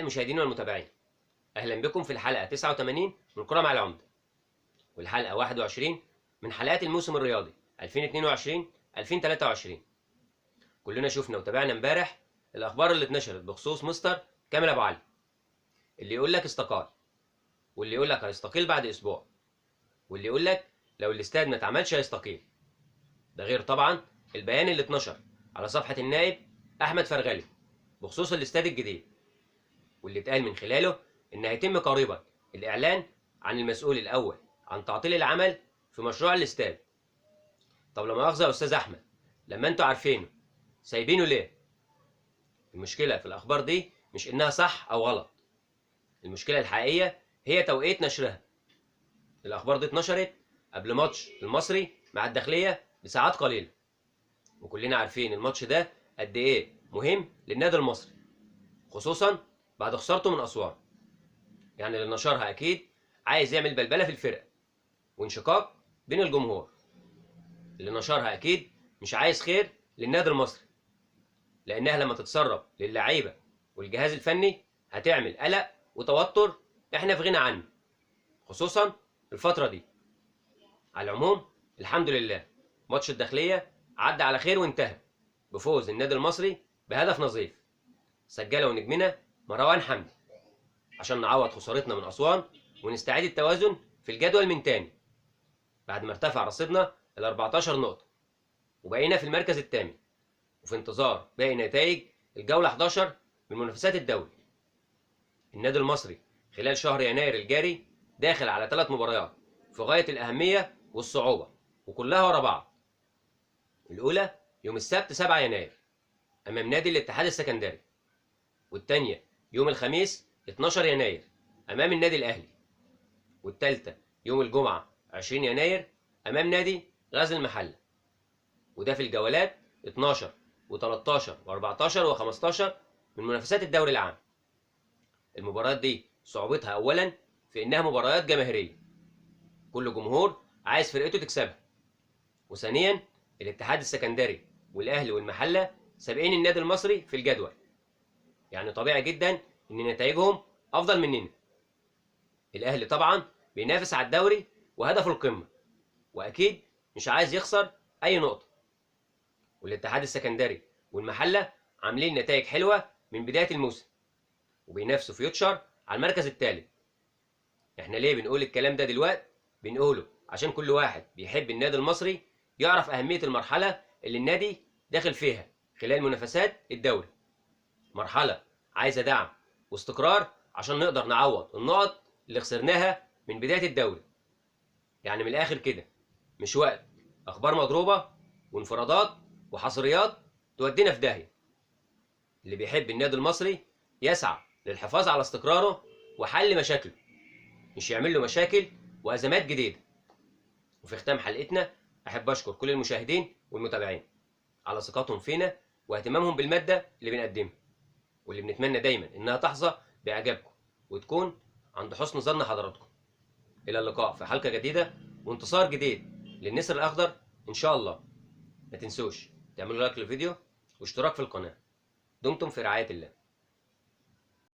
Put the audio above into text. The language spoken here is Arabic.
المشاهدين والمتابعين، أهلا بكم في الحلقة 89 من كرة مع العمدة، والحلقة 21 من حلقات الموسم الرياضي 2022-2023. كلنا شفنا وتابعنا امبارح الأخبار اللي اتنشرت بخصوص مستر كامل أبو علي، اللي يقول لك استقال، واللي يقول لك هيستقيل بعد أسبوع، واللي يقول لك لو الاستاد ما اتعملش هيستقيل. ده غير طبعا البيان اللي اتنشر على صفحة النائب أحمد فرغلي بخصوص الاستاد الجديد، واللي اتقال من خلاله إن هيتم قريبا الإعلان عن المسؤول الأول عن تعطيل العمل في مشروع الاستاد. طب لا مؤاخذة يا أستاذ أحمد، لما أنتوا عارفينه سايبينه ليه؟ المشكلة في الأخبار دي مش إنها صح أو غلط، المشكلة الحقيقية هي توقيت نشرها. الأخبار دي اتنشرت قبل ماتش المصري مع الداخلية بساعات قليلة، وكلنا عارفين الماتش ده قد إيه مهم للنادي المصري، خصوصا بعد خسارته من أسوان. يعني اللي نشرها أكيد عايز يعمل بلبلة في الفرقة وانشقاق بين الجمهور. اللي نشرها أكيد مش عايز خير للنادي المصري، لأنها لما تتسرب للعيبة والجهاز الفني هتعمل قلق وتوتر إحنا في غنى عنه، خصوصا الفترة دي. على العموم الحمد لله ماتش الداخلية عدى على خير وانتهى بفوز النادي المصري بهدف نظيف سجله نجمنا مروان حمدي، عشان نعوض خسارتنا من أسوان ونستعيد التوازن في الجدول من تاني، بعد ما ارتفع رصيدنا ل 14 نقطة وبقينا في المركز الثامن، وفي انتظار باقي نتائج الجولة 11 من منافسات الدوري. النادي المصري خلال شهر يناير الجاري داخل على 3 مباريات في غاية الأهمية والصعوبة، وكلها ورا بعض. الأولى يوم السبت 7 يناير أمام نادي الاتحاد السكندري، والثانية يوم الخميس 12 يناير أمام النادي الأهلي، والثالثة يوم الجمعة 20 يناير أمام نادي غزل المحلة. وده في الجولات 12 و13 و14 و15 من منافسات الدوري العام. المباريات دي صعوبتها أولا في إنها مباريات جماهيرية، كل جمهور عايز فرقته تكسبها، وثانيا الاتحاد السكندري والأهلي والمحلة سابقين النادي المصري في الجدول، يعني طبيعي جدا إن نتائجهم أفضل مننا. الأهلي طبعا بينافس على الدوري وهدفه القمة، وأكيد مش عايز يخسر أي نقطة. والاتحاد السكندري والمحلة عاملين نتائج حلوة من بداية الموسم، وبينافسوا فيوتشر على المركز الثالث. احنا ليه بنقول الكلام ده دلوقتي؟ بنقوله عشان كل واحد بيحب النادي المصري يعرف أهمية المرحلة اللي النادي داخل فيها خلال منافسات الدوري. مرحلة عايزة دعم واستقرار عشان نقدر نعوض النقط اللي خسرناها من بداية الدوري. يعني من الآخر كده مش وقت أخبار مضروبة وانفرادات وحصريات تودينا في داهية. اللي بيحب النادي المصري يسعى للحفاظ على استقراره وحل مشاكله، مش يعمل له مشاكل وأزمات جديدة. وفي ختام حلقتنا أحب أشكر كل المشاهدين والمتابعين على ثقتهم فينا واهتمامهم بالمادة اللي بنقدمها، واللي بنتمنى دايما إنها تحظى بإعجابكم وتكون عند حسن ظن حضراتكم. إلى اللقاء في حلقة جديدة وانتصار جديد للنسر الأخضر إن شاء الله. ما تنسوش تعملوا لايك للفيديو واشتراك في القناة. دمتم في رعاية الله.